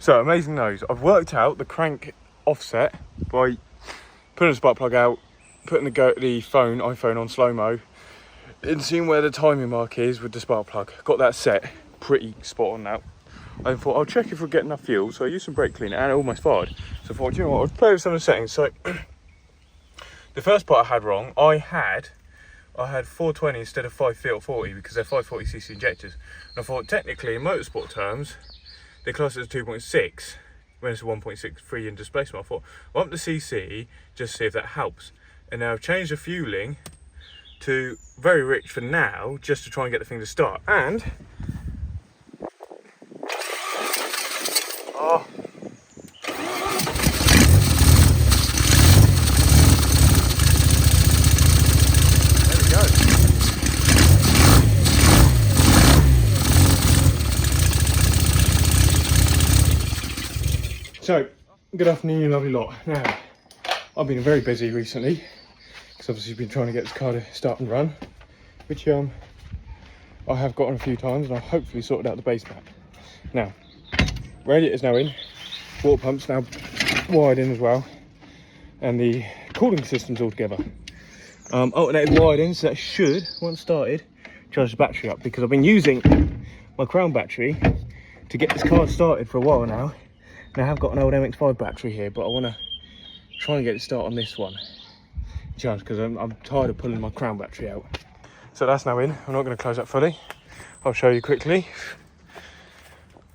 So, amazing news. I've worked out the crank offset by putting the spark plug out, putting the iPhone on slow-mo, and seeing where the timing mark is with the spark plug. Got that set pretty spot on now. I thought I'll check if we're getting enough fuel, so I used some brake cleaner and it almost fired. So I thought, you know what, I'll play with some of the settings. So the first part I had wrong. I had 420 instead of 540 because they're 540cc injectors. And I thought technically in motorsport terms, they class it as 2.6 when it's a 1.63 in displacement. I thought, well, up the CC, just see if that helps. And now I've changed the fueling to very rich for now, just to try and get the thing to start. And oh, there we go. So, good afternoon, you lovely lot. Now, I've been very busy recently because obviously been trying to get this car to start and run, which I have gotten a few times, and I've hopefully sorted out the base map. Now, radiator's now in, water pump's now wired in as well, and the cooling system's all together. Alternating wired in, so that should, once started, charge the battery up, because I've been using my Crown battery to get this car started for a while now. And I have got an old RX-5 battery here, but I want to try and get it started on this one, because I'm tired of pulling my Crown battery out. So that's now in. I'm not going to close that fully. I'll show you quickly.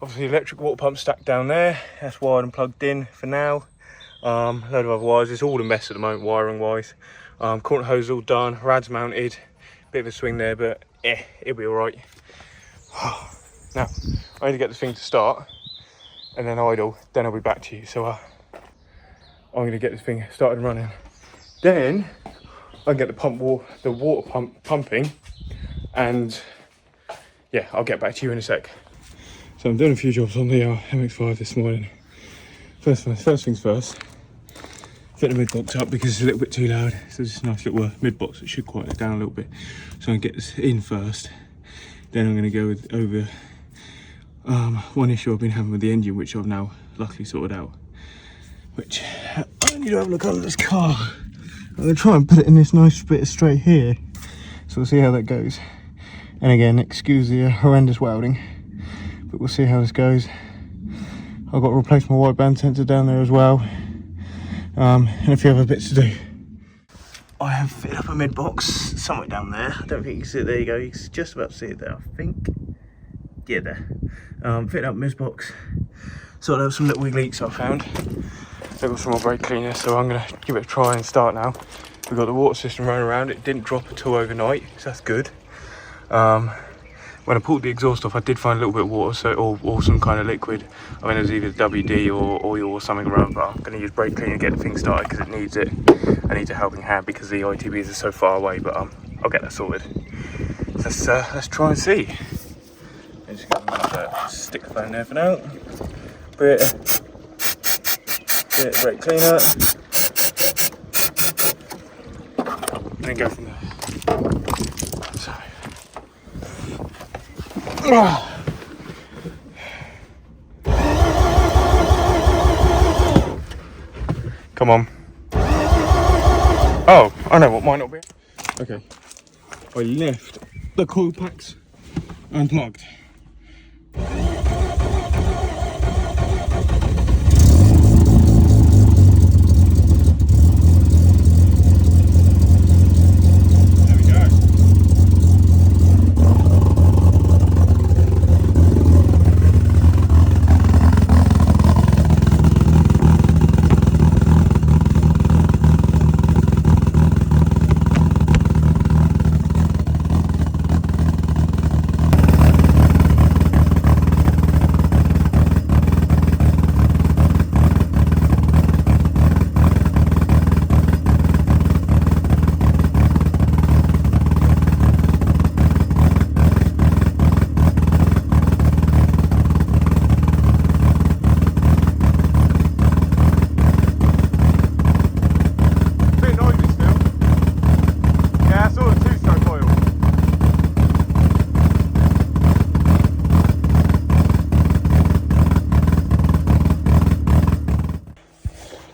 Obviously, electric water pump stacked down there. That's wired and plugged in for now. Load of other wires. It's all a mess at the moment, wiring wise. Corner hose all done. Rad's mounted. Bit of a swing there, but it'll be all right. Now, I need to get this thing to start, and then idle. Then I'll be back to you. So I'm going to get this thing started and running. Then I can get the water pump pumping, and yeah, I'll get back to you in a sec. So I'm doing a few jobs on the MX-5 this morning. First things first, fit the mid box up because it's a little bit too loud. So it's a nice little mid box. It should quiet it down a little bit. So I'm going to get this in first. Then I'm going to go over one issue I've been having with the engine, which I've now luckily sorted out. Which I need to have a look under this car. I'm going to try and put it in this nice bit of straight here. So we'll see how that goes. And again, excuse the horrendous welding, but we'll see how this goes. I've got to replace my wideband sensor down there as well, and a few other bits to do. I have fitted up a mid box somewhere down there. I don't think you can see it. There you go. You can just about see it there, I think. Yeah, there. Fitted up mid box. So I have some little wig leaks I found. They've got some more brake cleaner, so I'm going to give it a try and start now. We've got the water system running around. It didn't drop at all overnight, so that's good. When I pulled the exhaust off, I did find a little bit of water, or some kind of liquid. I mean, it was either WD or oil or something around, but I'm going to use brake cleaner to get the thing started because it needs it. I need a helping hand because the ITBs are so far away, but I'll get that sorted. So let's try and see. I'm just going to stick the phone there for now. Bit of brake cleaner. And then go from there. So. Come on. Oh, I know what might not be. Okay. I left the coil packs unplugged.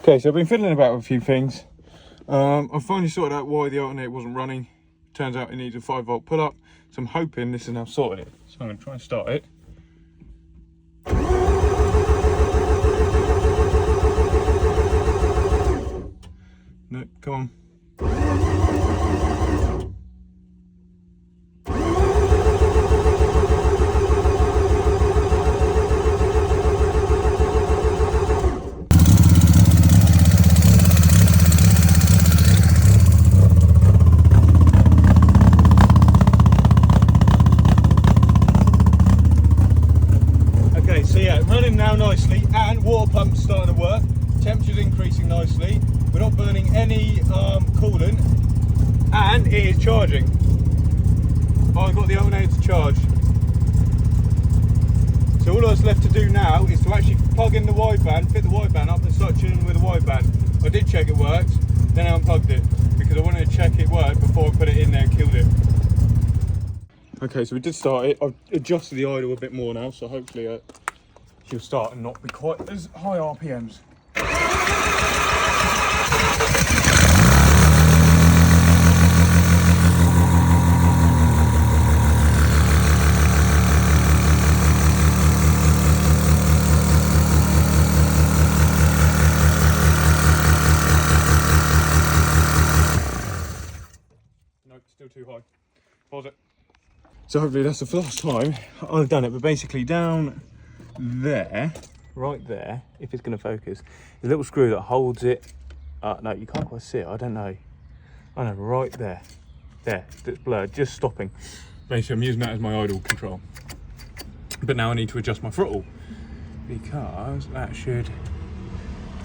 Okay, so I've been fiddling about with a few things. I've finally sorted out why the alternator wasn't running. Turns out it needs a 5-volt pull-up, so I'm hoping this has now sorted it. So I'm going to try and start it. No, come on. Okay, so yeah, running now nicely, and water pump's starting to work. Temperature's increasing nicely. We're not burning any coolant, and it is charging. I've got the alternator to charge. So all that's left to do now is to actually plug in the wideband, fit the wideband up and start tuning with the wideband. I did check it worked, then I unplugged it because I wanted to check it worked before I put it in there and killed it. Okay, so we did start it. I've adjusted the idle a bit more now, so hopefully she'll start and not be quite as high RPMs. Nope, still too high. Pause it. So hopefully that's the last time I've done it, but basically down there, right there, if it's going to focus, the little screw that holds it, no, you can't quite see it, I don't know. I know, right there, that's blurred, just stopping. Basically I'm using that as my idle control. But now I need to adjust my throttle, because that should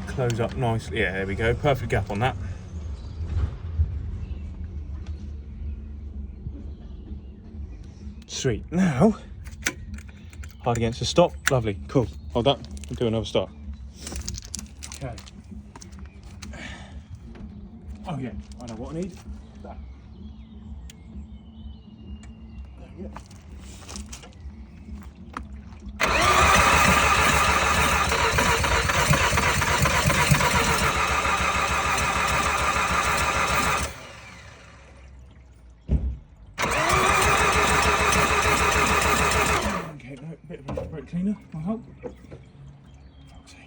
close up nicely. Yeah, there we go, perfect gap on that. Sweet. Now, hard against the stop. Lovely. Cool. Hold that. We'll do another start. Okay. Oh yeah, I know what I need. That. There we go. Bit of a brake cleaner, I hope. Fuck's sake.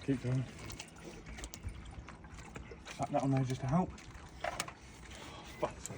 Keep going. Slap that on there just to help. Fuck's sake.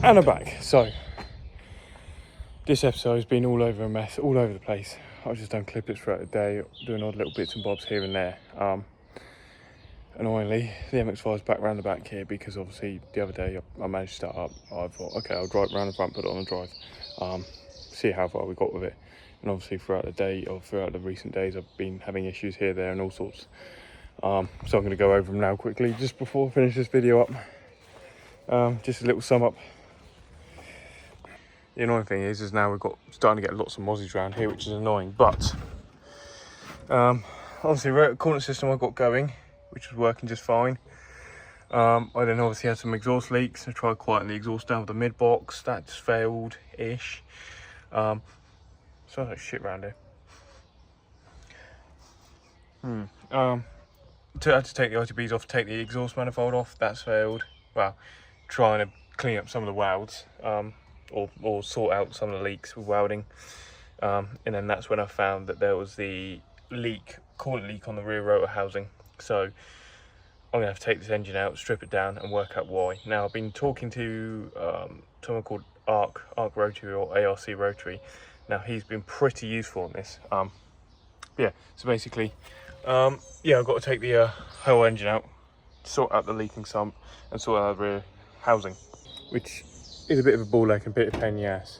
And I'm back. So this episode has been all over a mess, all over the place. I've just done clippers throughout the day, doing odd little bits and bobs here and there. Annoyingly, the MX-5 is back round the back here because obviously the other day I managed to start up. I thought, okay, I'll drive round the front, put it on the drive, see how far we got with it. And obviously throughout the day, or throughout the recent days, I've been having issues here, there and all sorts. So I'm going to go over them now quickly, just before I finish this video up. Just a little sum up. The annoying thing is now we've got starting to get lots of mozzies around here, which is annoying. But obviously, the coordinate system I got going, which was working just fine. I then obviously had some exhaust leaks. I tried quieting the exhaust down with the mid box. That just failed-ish. Sounds like shit around here. had to take the ITBs off, take the exhaust manifold off. That's failed. Well, trying to clean up some of the welds, or sort out some of the leaks with welding. And then that's when I found that there was the coolant leak on the rear rotor housing. So I'm gonna have to take this engine out, strip it down, and work out why. Now I've been talking to someone called ARC Rotary, or ARC Rotary. Now he's been pretty useful on this. Yeah, so basically, yeah, I've got to take the whole engine out, sort out the leaking sump, and sort out the rear housing, which is a bit of a ball ache and a bit of a pain in the ass.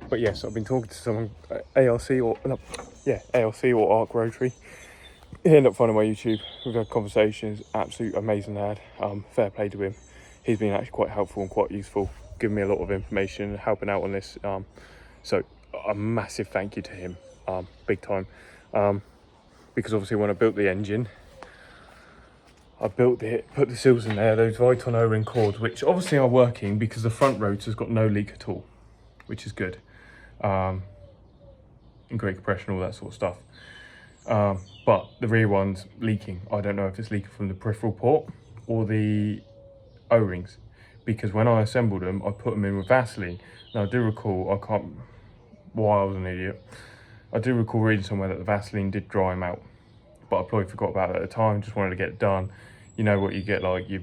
But yes, I've been talking to someone, ARC or ARC Rotary. He ended up finding my YouTube. We've had conversations. Absolute amazing lad. Fair play to him. He's been actually quite helpful and quite useful, giving me a lot of information, helping out on this. So a massive thank you to him, big time. Because obviously when I built the engine, I built it, put the seals in there, those Viton O-ring cords, which obviously are working because the front rotor's got no leak at all, which is good. And great compression, all that sort of stuff. But the rear one's leaking. I don't know if it's leaking from the peripheral port or the O-rings, because when I assembled them, I put them in with Vaseline. Now I do recall, I was an idiot. I do recall reading somewhere that the Vaseline did dry them out, but I probably forgot about it at the time. Just wanted to get it done. You know what you get, like you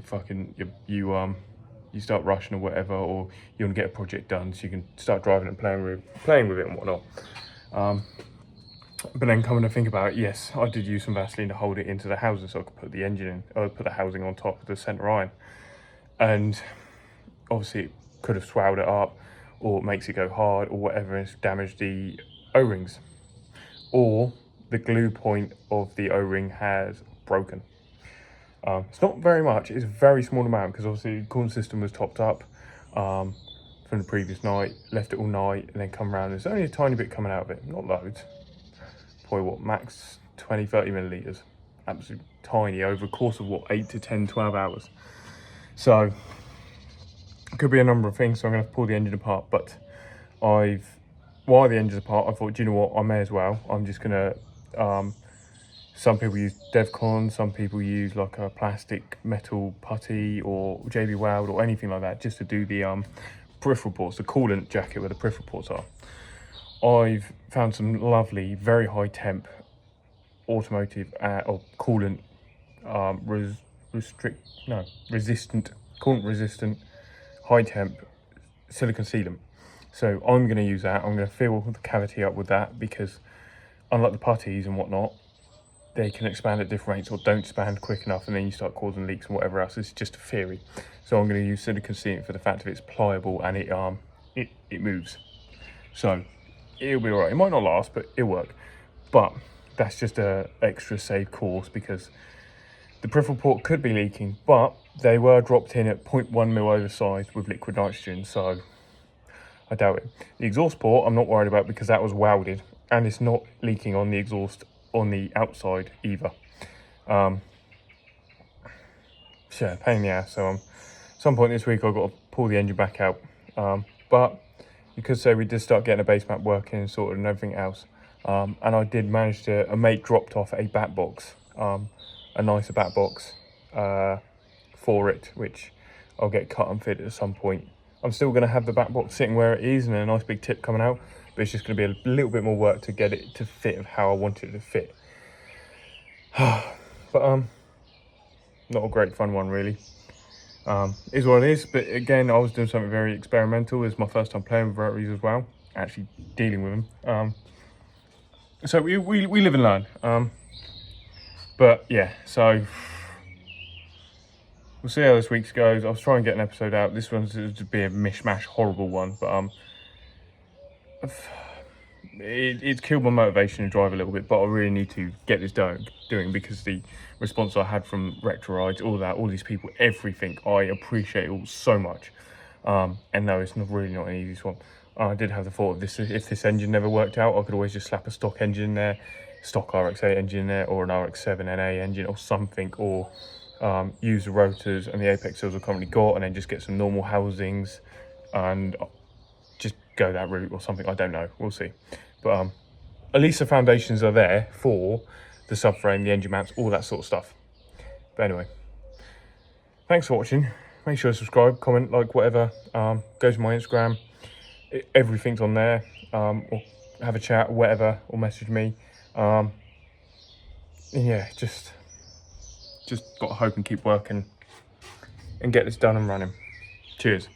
start rushing or whatever, or you want to get a project done so you can start driving and playing with it and whatnot. But then coming to think about it, yes, I did use some Vaseline to hold it into the housing so I could put the engine in, or put the housing on top of the centre iron. And obviously it could have swelled it up, or it makes it go hard, or whatever, and it's damaged the O-rings. Or the glue point of the O-ring has broken. It's not very much, it's a very small amount, because obviously the coolant system was topped up from the previous night, left it all night, and then come around. There's only a tiny bit coming out of it, not loads. Probably what, max 20-30 millilitres. Absolutely tiny, over a course of what, 8 to 10, 12 hours. So it could be a number of things, so I'm going to pull the engine apart. But while the engine's apart, I thought, do you know what, I may as well. I'm just going to, some people use Devcon, some people use like a plastic metal putty or JB Weld or anything like that, just to do the peripheral ports, the coolant jacket where the peripheral ports are. I've found some lovely, very high temp automotive or coolant resistant, coolant resistant, high temp silicon sealant. So I'm going to use that. I'm going to fill the cavity up with that, because unlike the putties and whatnot, they can expand at different rates or don't expand quick enough, and then you start causing leaks and whatever else. It's just a theory. So I'm going to use silicon sealant for the fact that it's pliable and it moves. So it'll be all right. It might not last, but it'll work. But that's just a extra safe course, because the peripheral port could be leaking, but they were dropped in at 0.1 mil oversized with liquid nitrogen, so I doubt it. The exhaust port I'm not worried about, because that was welded and it's not leaking on the exhaust on the outside either. So yeah, pain in the ass. So some point this week I've got to pull the engine back out. But you could say we did start getting a base map working and sorted and everything else. And I did manage to, a mate dropped off a back box, a nicer back box for it, which I'll get cut and fitted at some point. I'm still going to have the back box sitting where it is and a nice big tip coming out, but it's just going to be a little bit more work to get it to fit of how I want it to fit. But not a great fun one really. Is what it is, but again, I was doing something very experimental. It's my first time playing with rotaries as well, actually dealing with them. So we live and learn. But yeah, so we'll see how this week's goes. I was trying to get an episode out. This one's to be a mishmash, horrible one, but it's killed my motivation to drive a little bit. But I really need to get this doing, because the response I had from Rector Rides, all these people, everything, I appreciate it all so much. And no, it's really not an easy one. I did have the thought of this: if this engine never worked out, I could always just slap a stock engine in there, stock RX-8 engine in there, or an RX-7 NA engine or something, or use the rotors and the apex seals I've currently got, and then just get some normal housings and just go that route or something. I don't know, we'll see. But at least the foundations are there for the subframe, the engine mounts, all that sort of stuff. But anyway, thanks for watching. Make sure to subscribe, comment, like, whatever. Go to my Instagram. Everything's on there. Or have a chat, whatever, or message me. And yeah, just got to hope and keep working and get this done and running. Cheers.